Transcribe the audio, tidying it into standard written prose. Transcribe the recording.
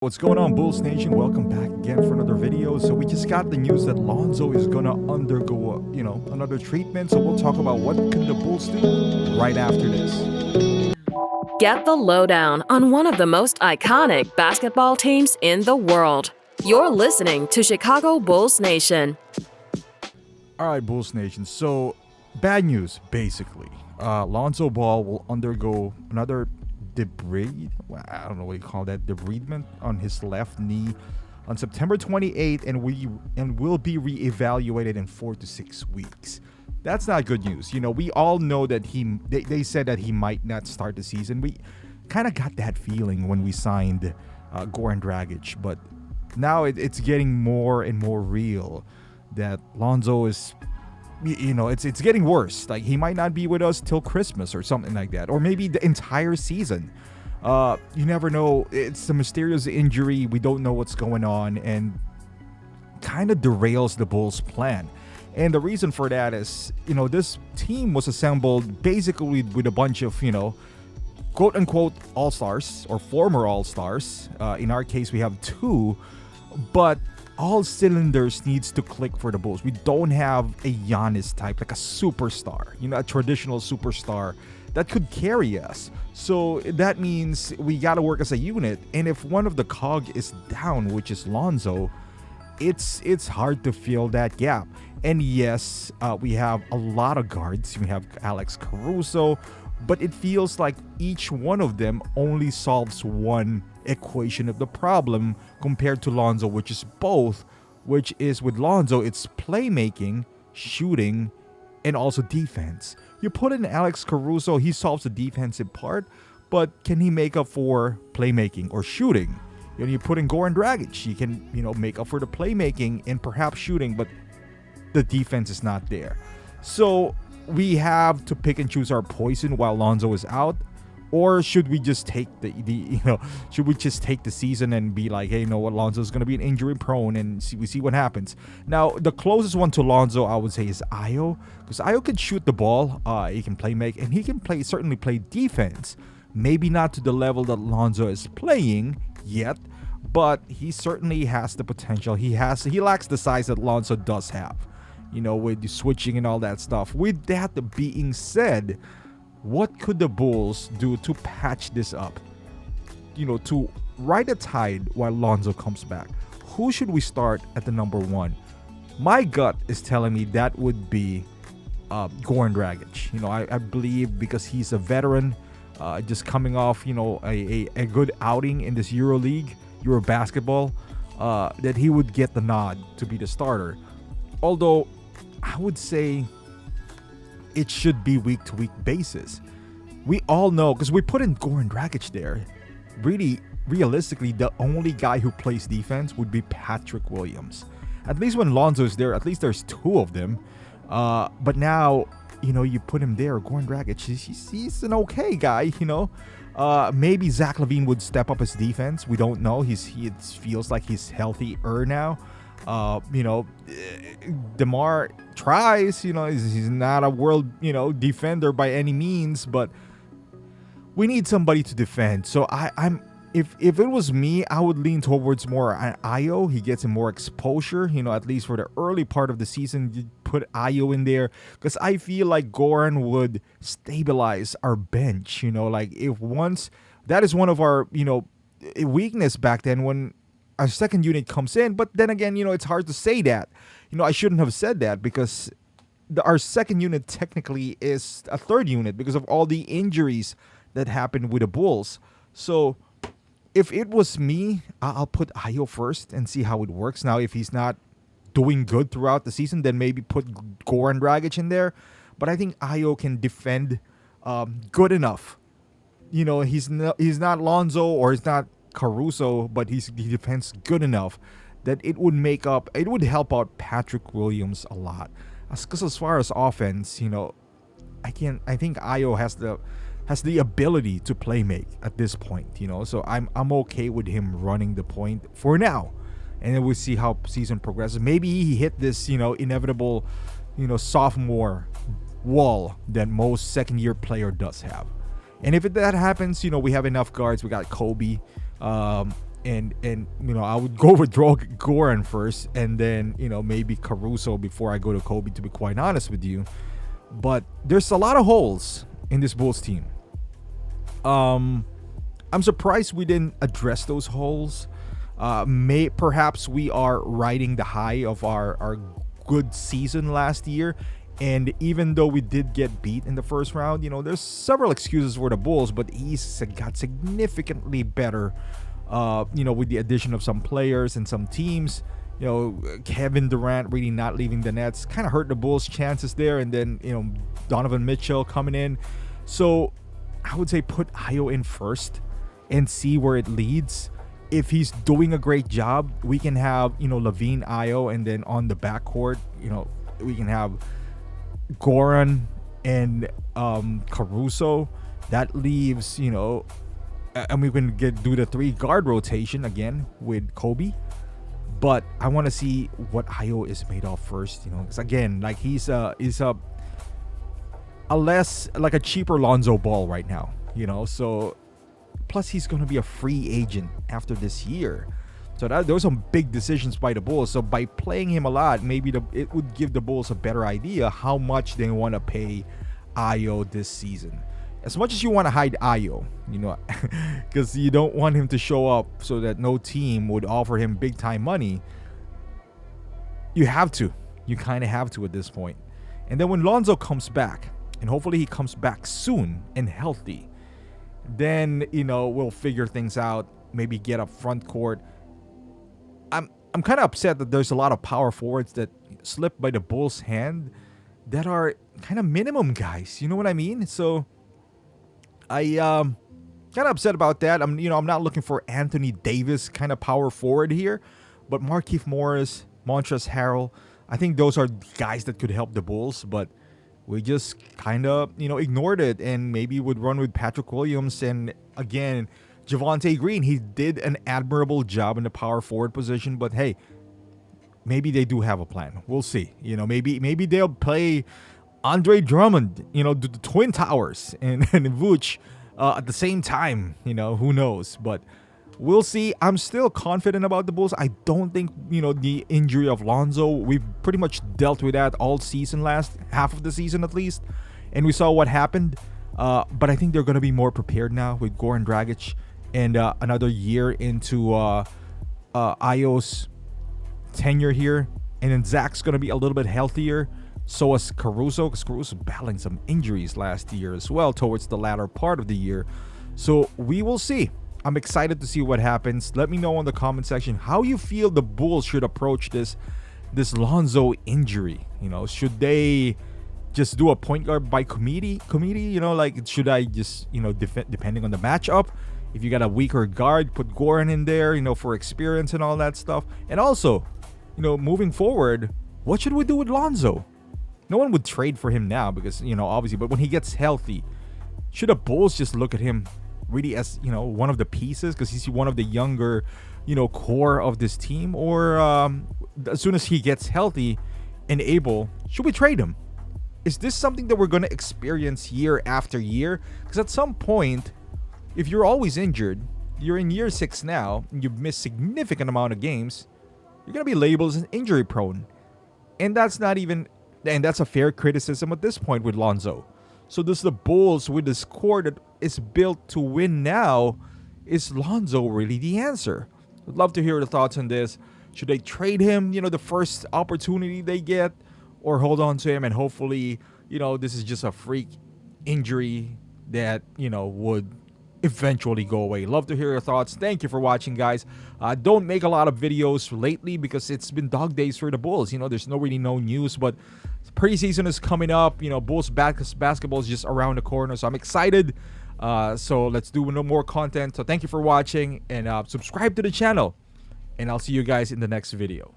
What's going on, Bulls Nation? Welcome back again for another video. So we just got the news that Lonzo is gonna undergo, another treatment. So we'll talk about what can the Bulls do right after this. Get the lowdown on one of the most iconic basketball teams in the world. You're listening to Chicago Bulls Nation. All right, Bulls Nation. So bad news, basically. Lonzo Ball will undergo another I don't know what you call that, debridement on his left knee on September 28th, and will be reevaluated in 4 to 6 weeks. That's not good news. We all know that they said that he might not start the season. We kind of got that feeling when we signed Goran Dragic, but now it's getting more and more real that Lonzo is, it's getting worse. Like, he might not be with us till Christmas or something like that, or maybe the entire season. You never know. It's a mysterious injury. We don't know what's going on, and kind of derails the Bulls' plan. And the reason for that is, this team was assembled basically with a bunch of, quote unquote all-stars or former all-stars. In our case, we have two, but all cylinders needs to click for the Bulls. We don't have a Giannis type, like a superstar, a traditional superstar that could carry us. So that means we got to work as a unit. And if one of the cog is down, which is Lonzo, it's hard to fill that gap. And yes, we have a lot of guards. We have Alex Caruso, but it feels like each one of them only solves one equation of the problem compared to Lonzo, which is with Lonzo, it's playmaking, shooting, and also defense. You put in Alex Caruso, he solves the defensive part, but can he make up for playmaking or shooting? You put in Goran Dragic, he can, make up for the playmaking and perhaps shooting, but the defense is not there. So we have to pick and choose our poison while Lonzo is out. Or should we just take should we just take the season and be like, hey, what, Lonzo's going to be an injury prone, and we see what happens. Now, the closest one to Lonzo, I would say, is Ayo, because Ayo can shoot the ball, he can make, and he can certainly play defense. Maybe not to the level that Lonzo is playing yet, but he certainly has the potential. He lacks the size that Lonzo does have, with the switching and all that stuff. With that being said, what could the Bulls do to patch this up? To ride a tide while Lonzo comes back. Who should we start at the number one? My gut is telling me that would be Goran Dragic. I believe because he's a veteran, just coming off, a good outing in this Euro basketball, that he would get the nod to be the starter. Although, I would say it should be week-to-week basis. We all know, because we put in Goran Dragic there, really, realistically, the only guy who plays defense would be Patrick Williams. At least when Lonzo is there, at least there's two of them. But now, you put him there, Goran Dragic, he's an okay guy, Maybe Zach LaVine would step up his defense. We don't know. He feels like he's healthier now. DeMar tries, he's not a world, defender by any means, but we need somebody to defend. So if it was me, I would lean towards more Ayo. He gets him more exposure, at least for the early part of the season. You put Ayo in there, because I feel like Goran would stabilize our bench. That is one of our, weakness back then when our second unit comes in. But then again, it's hard to say that. I shouldn't have said that, because our second unit technically is a third unit because of all the injuries that happened with the Bulls. So if it was me, I'll put Ayo first and see how it works. Now, if he's not doing good throughout the season, then maybe put Goran Dragic in there. But I think Ayo can defend good enough. He's not Lonzo or he's not Caruso, but he defends good enough that it would help out Patrick Williams a lot. Because as far as offense, I think Ayo has the ability to play make at this point, so I'm okay with him running the point for now, and then we'll see how season progresses. Maybe he hit this inevitable sophomore wall that most second year player does have. And if that happens, we have enough guards. We got Kobe. and I would go with Goran first, and then maybe Caruso before I go to Kobe, to be quite honest with you. But there's a lot of holes in this Bulls team. I'm surprised we didn't address those holes. Perhaps we are riding the high of our good season last year, and even though we did get beat in the first round, there's several excuses for the Bulls, but he's got significantly better, with the addition of some players and some teams. Kevin Durant really not leaving the Nets kind of hurt the Bulls' chances there, and then Donovan Mitchell coming in. So I would say put Ayo in first and see where it leads. If he's doing a great job, we can have Levine, Ayo, and then on the backcourt, we can have Goran and Caruso. That leaves and we can do the 3 guard rotation again with Kobe. But I want to see what Ayo is made of first, because again, like he's a less like a cheaper Lonzo Ball right now, so plus he's going to be a free agent after this year. So those are some big decisions by the Bulls. So by playing him a lot, maybe it would give the Bulls a better idea how much they want to pay Ayo this season. As much as you want to hide Ayo, because you don't want him to show up so that no team would offer him big time money, you have to. You kind of have to at this point. And then when Lonzo comes back, and hopefully he comes back soon and healthy, then we'll figure things out. Maybe get a front court. I'm kind of upset that there's a lot of power forwards that slip by the Bulls' hand that are kind of minimum guys. You know what I mean? So I kind of upset about that. I'm not looking for Anthony Davis kind of power forward here, but Markieff Morris, Montrezl Harrell, I think those are guys that could help the Bulls, but we just kind of ignored it, and maybe would run with Patrick Williams. And again, Javonte Green, he did an admirable job in the power forward position, but hey, maybe they do have a plan. We'll see. Maybe they'll play Andre Drummond, the Twin Towers, and Vooch at the same time. Who knows? But we'll see. I'm still confident about the Bulls. I don't think, the injury of Lonzo, we've pretty much dealt with that all season, last half of the season at least, and we saw what happened. But I think they're going to be more prepared now with Goran Dragic and another year into Ayo's tenure here. And then Zach's going to be a little bit healthier. So is Caruso, because Caruso battling some injuries last year as well towards the latter part of the year. So we will see. I'm excited to see what happens. Let me know in the comment section how you feel the Bulls should approach this Lonzo injury. Should they just do a point guard by committee? Should I just, depending on the matchup, if you got a weaker guard, put Goran in there, for experience and all that stuff. And also, moving forward, what should we do with Lonzo? No one would trade for him now because, obviously, but when he gets healthy, should the Bulls just look at him really as, one of the pieces because he's one of the younger, core of this team? Or as soon as he gets healthy and able, should we trade him? Is this something that we're going to experience year after year? Because at some point, if you're always injured, you're in year 6 now, and you've missed significant amount of games, you're going to be labeled as injury prone. And that's a fair criticism at this point with Lonzo. So does the Bulls, with this core that is built to win now, is Lonzo really the answer? I'd love to hear the thoughts on this. Should they trade him, the first opportunity they get, or hold on to him and hopefully, this is just a freak injury that, would eventually go away? Love to hear your thoughts. Thank you for watching, guys. Don't make a lot of videos lately because it's been dog days for the Bulls. There's no news, but preseason is coming up. Bulls basketball is just around the corner, so I'm excited. So let's do no more content. So thank you for watching, and subscribe to the channel, and I'll see you guys in the next video.